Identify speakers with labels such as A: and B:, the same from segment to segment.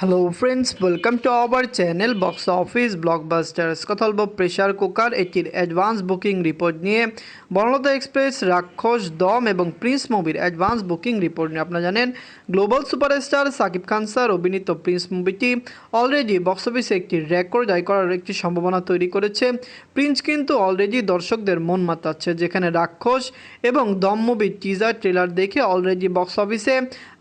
A: Hello friends, welcome to our channel box office blockbusters. কথা বলবো pressure cooker এটির advance booking report নিয়ে। Banalata express, রাক্ষস, দম এবং প্রিন্স মুভির অ্যাডভান্স বুকিং রিপোর্ট নিয়ে। আপনারা জানেন global superstar Shakib Khan sir অভিনীত প্রিন্স মুভিটি অলরেডি বক্স অফিসে একটি রেকর্ড আয় করার একটি সম্ভাবনা তৈরি করেছে। প্রিন্স কিন্তু অলরেডি দর্শকদের মন মাতাচ্ছে, যেখানে রাক্ষস এবং দম মুভির টিজার ট্রেলার দেখে অলরেডি বক্স অফিসে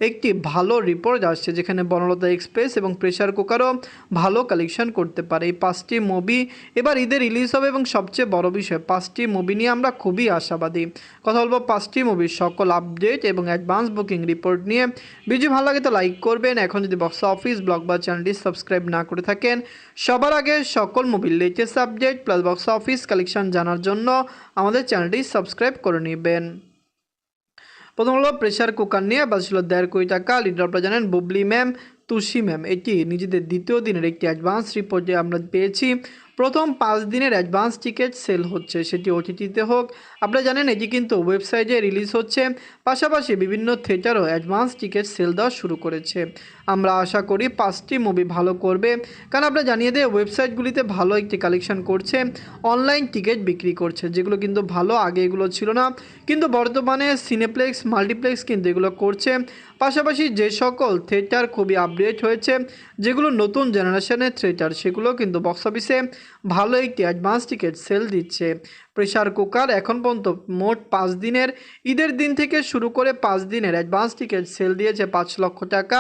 A: একটি ভালো রিপোর্ট আসছে, যেখানে বনলতা এক্সপ্রেস এবং প্রেশার কুকারও ভালো কালেকশন করতে পারে। এই পাঁচটি মুভি এবার ঈদে রিলিজ হবে এবং সবচেয়ে বড় বিষয়, পাঁচটি মুভি নিয়ে আমরা খুবই আশাবাদী। কথা বলবো পাঁচটি মুভির সকল আপডেট এবং অ্যাডভান্স বুকিং রিপোর্ট নিয়ে। ভিডিও ভালো লাগে তো লাইক করবেন। এখন যদি বক্স অফিস ব্লগ বা চ্যানেলটি সাবস্ক্রাইব না করে থাকেন, সবার আগে সকল মুভির latest update plus box office collection জানার জন্য আমাদের চ্যানেলটি সাবস্ক্রাইব করে নেবেন। প্রথম হলো প্রেশার কুকার নিয়ে বাজছিল 1.5 কোটি টাকা। লিডার আপনারা জানেন বুবলি ম্যাম, তুষি ম্যাম। এটি নিজেদের দ্বিতীয় দিনের একটি অ্যাডভান্স রিপোর্টে আমরা পেয়েছি। প্রথম 5 দিনের অ্যাডভান্স টিকিট সেল হচ্ছে, সেটি ওটিটিতে হোক। আপনারা জানেন এটি কিন্তু ওয়েবসাইটে রিলিজ হচ্ছে, পাশাপাশি বিভিন্ন থিয়েটারও অ্যাডভান্স টিকিট সেল দেওয়া শুরু করেছে। আমরা আশা করি 5টি মুভি ভালো করবে, কারণ আপনারা জানিয়ে দেয় ওয়েবসাইটগুলিতে ভালো একটি কালেকশন করছে, অনলাইন টিকিট বিক্রি করছে, যেগুলো কিন্তু ভালো, আগে এগুলো ছিল না, কিন্তু বর্তমানে সিনেপ্লেক্স, মাল্টিপ্লেক্স কিন্তু এগুলো করছে। পাশাপাশি যে সকল থিয়েটার খুবই আপডেট হয়েছে, যেগুলো নতুন জেনারেশনের থিয়েটার, সেগুলো কিন্তু বক্স অফিসে ভালো একটি অ্যাডভান্স টিকিট সেল দিচ্ছে। প্রেশার কুকার এখন পর্যন্ত মোট 5 দিনের, ঈদের দিন থেকে শুরু করে 5 দিনের অ্যাডভান্স টিকিট সেল দিয়েছে 5 লক্ষ টাকা,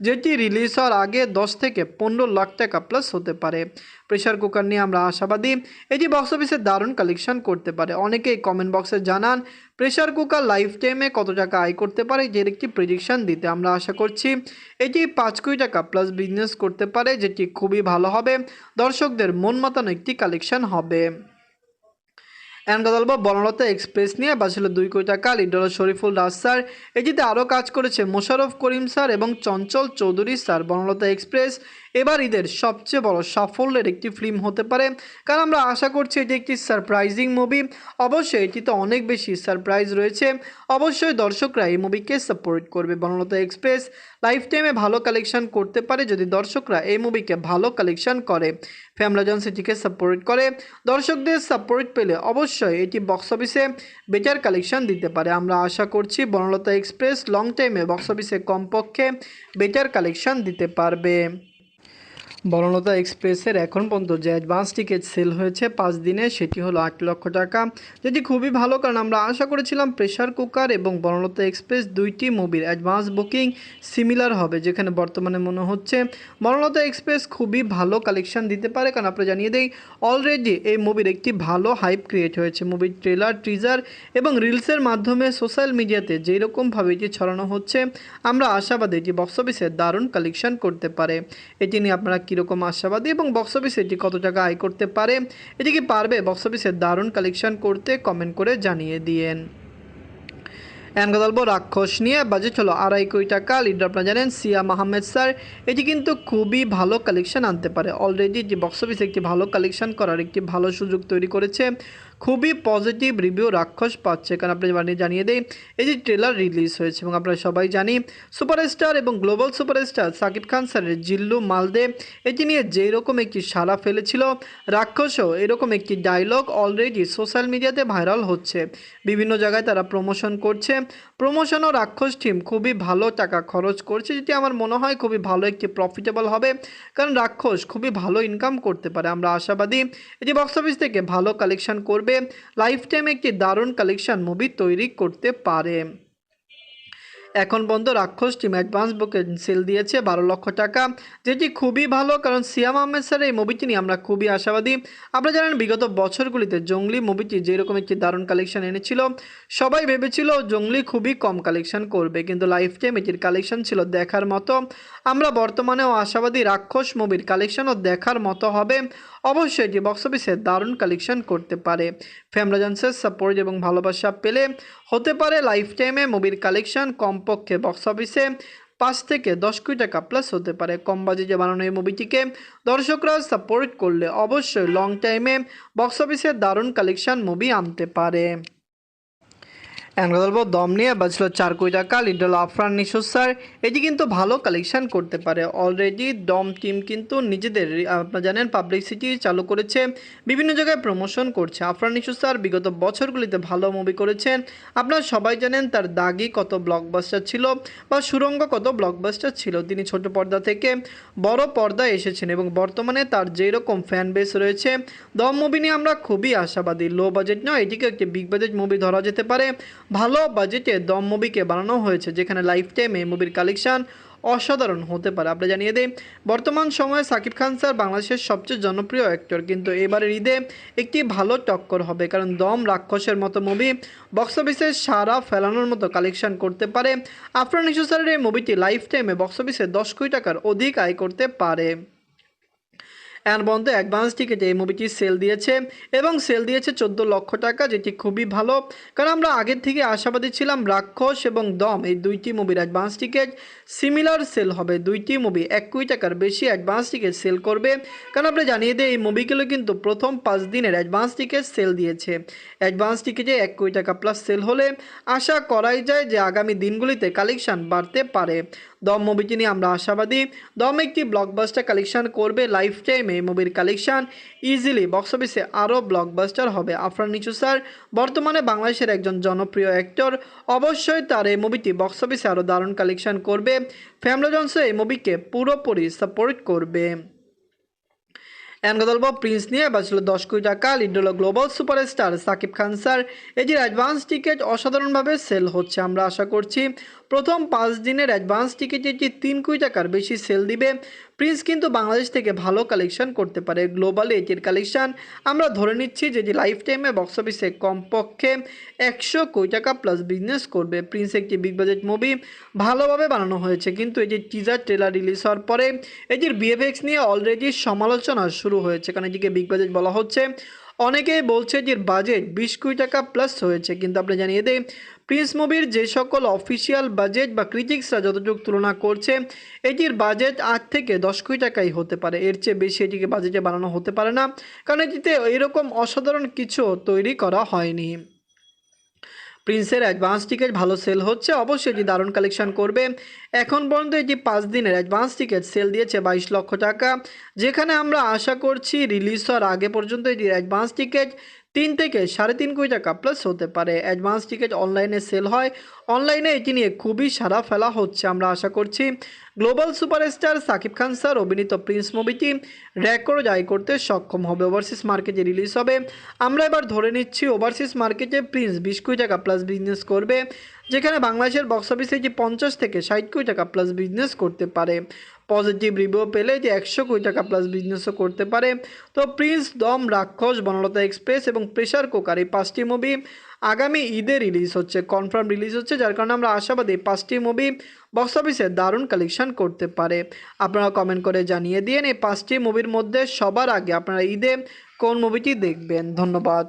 A: যেটি রিলিজ হওয়ার আগে 10 থেকে 15 লাখ টাকা প্লাস হতে পারে। প্রেশার কুকার নিয়ে আমরা আশাবাদী, এটি বক্স অফিসে দারুণ কালেকশন করতে পারে। অনেকেই কমেন্ট বক্সে জানান প্রেশার কুকার লাইফ টাইমে কত টাকা আয় করতে পারে, যে একটি প্রেডিকশন দিতে। আমরা আশা করছি এটি 5 কোটি টাকা প্লাস বিজনেস করতে পারে, যেটি খুবই ভালো হবে, দর্শকদের মন মাতানো একটি কালেকশন হবে। এন্ড কথা বলবো বনলতা এক্সপ্রেস নিয়ে। বাজছিল 2 কোটি টাকা। লিডার শরীফুল রাজ স্যার, এটিতে আরও কাজ করেছে মোশাররফ করিম স্যার এবং চঞ্চল চৌধুরী স্যার। বনলতা এক্সপ্রেস এবার ঈদের সবচেয়ে বড় সাফল্যের একটি ফিল্ম হতে পারে, কারণ আমরা আশা করছি এটি একটি সারপ্রাইজিং মুভি। অবশ্যই এটিতে অনেক বেশি সারপ্রাইজ রয়েছে, অবশ্যই দর্শকরা এই মুভিকে সাপোর্ট করবে। বনলতা এক্সপ্রেস লাইফ টাইমে ভালো কালেকশন করতে পারে যদি দর্শকরা এই মুভিকে ভালো কালেকশন করে, ফ্যামিলি এটিকে সাপোর্ট করে। দর্শকদের সাপোর্ট পেলে অবশ্যই এটি বক্স অফিসে বেটার কালেকশন দিতে পারে। আমরা আশা করছি বনলতা এক্সপ্রেস লং টাইমে বক্স অফিসে কমপক্ষে বেটার কালেকশন দিতে পারবে। বনলতা এক্সপ্রেসের এখন পর্যন্ত যে অ্যাডভান্স টিকিট সেল হয়েছে 5 দিনে, সেটি হলো 8 লক্ষ টাকা, যেটি খুবই ভালো, কারণ আমরা আশা করেছিলাম প্রেশার কুকার এবং বনলতা এক্সপ্রেস দুইটি মুভির অ্যাডভান্স বুকিং সিমিলার হবে, যেখানে বর্তমানে মনে হচ্ছে বনলতা এক্সপ্রেস খুবই ভালো কালেকশন দিতে পারে। কারণ আমরা জানিয়ে দিই অলরেডি এই মুভির একটি ভালো হাইপ ক্রিয়েট হয়েছে, মুভির ট্রেলার, টিজার এবং রিলসের মাধ্যমে সোশ্যাল মিডিয়াতে যেই রকমভাবে এটি ছড়ানো হচ্ছে, আমরা আশাবাদী এটি বক্স অফিসে দারুণ কালেকশন করতে পারে। এটি নিয়ে আপনারা কীরকম আশাবাদী এবং বক্স অফিসে এটি কত টাকা আয় করতে পারে, এটি কি পারবে বক্স অফিসে দারুণ কালেকশন করতে, কমেন্ট করে জানিয়ে দিয়েন। এন্ড কথা বলবো রাক্ষস নিয়ে। বাজেট হলো 2.5 কোটি টাকা। লিডার আপনারা জানেন সিয়াম আহমেদ স্যার, এটি কিন্তু খুবই ভালো কালেকশন আনতে পারে। অলরেডি যে বক্স অফিসে একটি ভালো কালেকশন করার একটি ভালো সুযোগ তৈরি করেছে, খুবই পজিটিভ রিভিউ রাক্ষস পাচ্ছে। কারণ আপনি জানিয়ে দেই এই যে ট্রেলার রিলিজ হয়েছে এবং আপনারা সবাই জানি সুপারস্টার এবং গ্লোবাল সুপারস্টার সাকিব খান স্যারের জিল্লু মালদে, এটি নিয়ে যেই রকম একটি সাড়া ফেলেছিল, রাক্ষসও এরকম একটি ডায়লগ অলরেডি সোশ্যাল মিডিয়াতে ভাইরাল হচ্ছে, বিভিন্ন জায়গায় তারা প্রমোশন করছে। প্রমোশন ও রাক্ষস টিম খুবই ভালো টাকা খরচ করছে, যেটি আমার মনে হয় খুবই ভালো একটি প্রফিটেবল হবে, কারণ রাক্ষস খুবই ভালো ইনকাম করতে পারে। আমরা আশাবাদী এটি বক্স অফিস থেকে ভালো কালেকশন করবে, লাইফ টাইম একটি দারুণ কালেকশন মুভি তৈরি করতে পারে। এখন পর্যন্ত রাক্ষস টিম অ্যাডভান্স বুকিং সেল দিয়েছে 12 লক্ষ টাকা, যেটি খুবই ভালো, কারণ সিয়াম আহমেদ স্যার এই মুভিটি নিয়ে আমরা খুবই আশাবাদী। আপনারা জানেন বিগত বছরগুলিতে জঙ্গলি মুভিটি যেরকম একটি দারুণ কালেকশন এনেছিল, সবাই ভেবেছিল জঙ্গলি খুবই কম কালেকশন করবে, কিন্তু লাইফ টাইম এটির কালেকশন ছিল দেখার মতো। আমরা বর্তমানেও আশাবাদী রাক্ষস মুভির কালেকশনও দেখার মতো হবে, অবশ্যই এটি বক্স অফিসে দারুণ কালেকশন করতে পারে। ফ্যামিলি সাপোর্ট এবং ভালোবাসা পেলে হতে পারে লাইফ টাইমে মুভির কালেকশন কমপক্ষে বক্স অফিসে 5 থেকে 10 কোটি টাকা প্লাস হতে পারে। কম বাজেটে বানানো এই মুভিটিকে দর্শকরা সাপোর্ট করলে অবশ্যই লং টাইমে বক্স অফিসে দারুণ কালেকশন মুভি আনতে পারে। এখন কথা বলবো দম নিয়ে বাজলো 4 কোটি টাকা, লিড হলো আফরান নিশো স্যার। এটি কিন্তু ভালো কালেকশন করতে পারে। অলরেডি দম টিম কিন্তু নিজেদের আপনারা জানেন পাবলিসিটি চালু করেছে, বিভিন্ন জায়গায় প্রমোশন করছে। আফরান নিশো স্যার বিগত বছরগুলিতে ভালো মুভি করেছেন। আপনারা সবাই জানেন তার দাগি কত ব্লকবাস্টার ছিল বা সুরঙ্গ কত ব্লকবাস্টার ছিল। তিনি ছোট পর্দা থেকে বড় পর্দায় এসেছেন এবং বর্তমানে তার যেই রকম ফ্যান বেস রয়েছে, দম মুভি নিয়ে আমরা খুবই আশাবাদী। লো বাজেট নয়, এটিকে একটি বিগ বাজেট মুভি ধরা যেতে পারে। ভালো বাজেটে দম মুভিকে বানানো হয়েছে, যেখানে লাইফ টাইম এই মুভির কালেকশন অসাধারণ হতে পারে। আমরা জানিয়ে দিই, বর্তমান সময়ে সাকিব খান স্যার বাংলাদেশের সবচেয়ে জনপ্রিয় অ্যাক্টর, কিন্তু এবারের ঈদে একটি ভালো টক্কর হবে, কারণ দম রাক্ষসের মতো মুভি বক্স অফিসে সারা ফেলানোর মতো কালেকশন করতে পারে। আফরান নিশো স্যারের এই মুভিটি লাইফ টাইমে বক্স অফিসে 10 কোটি টাকার অধিক আয় করতে পারে। এখন পর্যন্ত অ্যাডভান্স টিকিটে এই মুভিটি সেল দিয়েছে এবং সেল দিয়েছে 14 লক্ষ টাকা, যেটি খুবই ভালো। কারণ আমরা আগের থেকে আশাবাদী ছিলাম রাক্ষস এবং দম এই দুইটি মুভির অ্যাডভান্স টিকিট সিমিলার সেল হবে। দুইটি মুভি 1 কোটি টাকার বেশি অ্যাডভান্স টিকিট সেল করবে। কারণ আমরা জানিয়ে দিই, এই মুভিগুলো কিন্তু প্রথম 5 দিনের অ্যাডভান্স টিকিট সেল দিয়েছে। অ্যাডভান্স টিকিটে 1 কোটি টাকা প্লাস সেল হলে আশা করাই যায় যে আগামী দিনগুলিতে কালেকশন বাড়তে পারে। দম মুভিটি নিয়ে আমরা আশাবাদী। দম একটি ব্লকবাস্টার কালেকশন করবে। লাইফ টাইম এই মুভির কালেকশন ইজিলি বক্স অফিসে আরও ব্লকবাস্টার হবে। আফরান নিশো স্যার বর্তমানে বাংলাদেশের একজন জনপ্রিয় অ্যাক্টর, অবশ্যই তার এই মুভিটি বক্স অফিসে আরও দারুণ কালেকশন করবে। ফ্যামিলি জনসও এই মুভিকে পুরোপুরি সাপোর্ট করবে। এখন কথা বলবো প্রিন্স নিয়ে বাঁচল 10 কোটি টাকা, লিড হলো global superstar Shakib Khan sir. এটির অ্যাডভান্স টিকিট অসাধারণভাবে সেল হচ্ছে। আমরা আশা করছি প্রথম 5 দিনের অ্যাডভান্স টিকিট এটি 3 কোটি টাকার বেশি সেল দিবে। প্রিন্স কিন্তু বাংলাদেশ থেকে ভালো কালেকশন করতে পারে। গ্লোবালি এটির কালেকশন আমরা ধরে নিচ্ছি যে লাইফ টাইমে বক্স অফিসে কমপক্ষে 100 কোটি টাকা প্লাস বিজনেস করবে। প্রিন্স একটি বিগ বাজেট মুভি, ভালোভাবে বানানো হয়েছে, কিন্তু এটির টিজার ট্রেলার রিলিজ হওয়ার পরে এটির ভিএফএক্স নিয়ে অলরেডি সমালোচনা শুরু হয়েছে, কারণ এটিকে বিগ বাজেট বলা হচ্ছে। অনেকেই বলছে যে বাজেট 20 কোটি টাকা প্লাস হয়েছে, কিন্তু আপনি জানিয়ে দেয় প্রিন্স মুভির যে সকল অফিসিয়াল বাজেট বা ক্রিটিক্সরা যতটুকু তুলনা করছে, এটির বাজেট 8 থেকে 10 কোটি টাকাই হতে পারে। এর চেয়ে বেশি এটিকে বাজেটে বানানো হতে পারে না, কারণ এটিতে এরকম অসাধারণ কিছু তৈরি করা হয়নি। প্রিন্সের অ্যাডভান্স টিকিট ভালো সেল হচ্ছে, অবশ্যই এটি দারুণ কালেকশন করবে। এখন পর্যন্ত এটি 5 দিনের অ্যাডভান্স টিকিট সেল দিয়েছে 22 লক্ষ টাকা, যেখানে আমরা আশা করছি রিলিজ হওয়ার আগে পর্যন্ত এটির অ্যাডভান্স টিকিট 3 থেকে 3.5 কোটি টাকা প্লাস হতে পারে। অ্যাডভান্স টিকিট অনলাইনে সেল হয়, অনলাইনে এটি নিয়ে খুবই সাড়া ফেলা হচ্ছে। আমরা আশা করছি global superstar Shakib Khan sir অভিনীত প্রিন্স মুভিটি রেকর্ড আয় করতে সক্ষম হবে। ওভারসিজ মার্কেটে রিলিজ হবে। আমরা এবার ধরে নিচ্ছি ওভারসিজ মার্কেটে প্রিন্স 20 কোটি টাকা প্লাস বিজনেস করবে, যেখানে বাংলাদেশের বক্স অফিসে এটি 50 থেকে 60 কোটি টাকা প্লাস বিজনেস করতে পারে। পজিটিভ রিভিউ পেলে এটি 100 কোটি টাকা প্লাস বিজনেসও করতে পারে। তো প্রিন্স, দম, রাক্ষস, বনলতা এক্সপ্রেস এবং প্রেসার কুকার এই 5টি মুভি আগামী ঈদে রিলিজ হচ্ছে, কনফার্ম রিলিজ হচ্ছে, যার কারণে আমরা আশাবাদী 5টি মুভি বক্স অফিসে দারুণ কালেকশন করতে পারে। আপনারা কমেন্ট করে জানিয়ে দিন এই 5টি মুভির মধ্যে সবার আগে আপনারা ঈদে কোন মুভিটি দেখবেন। ধন্যবাদ।